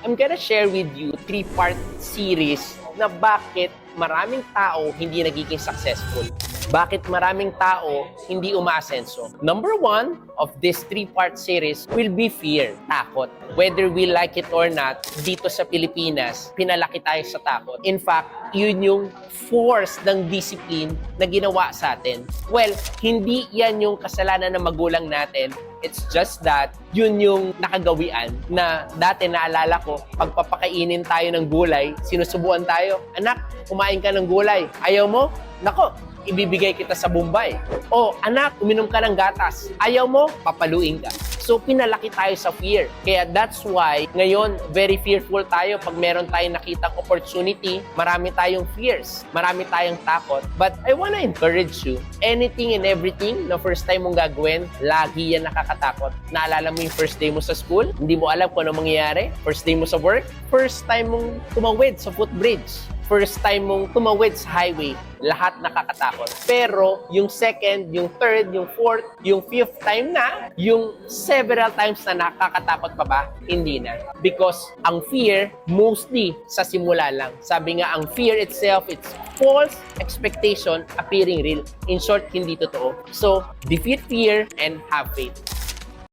I'm gonna share with you 3-part series na bakit maraming tao hindi nagiging successful. Bakit maraming tao hindi umaasenso. Number 1 of this 3-part series will be fear, takot. Whether we like it or not, dito sa Pilipinas, pinalaki tayo sa takot. In fact, yun yung force ng discipline na ginawa sa atin. Well, hindi yan yung kasalanan ng magulang natin. It's just that yun yung nakagawian na dati naalala ko, pagpapakainin tayo ng gulay, sinusubuan tayo, anak, kumain ka ng gulay. Ayaw mo? Nako, ibibigay kita sa Bombay. O, anak, uminom ka ng gatas. Ayaw mo? Papaluin ka. So, pinalaki tayo sa fear. Kaya that's why, ngayon, very fearful tayo pag meron tayong nakitang opportunity. Marami tayong fears. Marami tayong takot. But I wanna encourage you, anything and everything na first time mong gagawin, lagi yan nakakatakot. Naalala mo yung first day mo sa school? Hindi mo alam kung ano mangyayari? First day mo sa work? First time mong tumawid sa footbridge? First time mong tumawid sa highway, lahat nakakatakot. Pero yung second, yung third, yung fourth, yung fifth time na, yung several times na nakakatakot pa ba? Hindi na. Because ang fear, mostly sa simula lang. Sabi nga, ang fear itself, it's false expectation appearing real. In short, hindi totoo. So, defeat fear and have faith.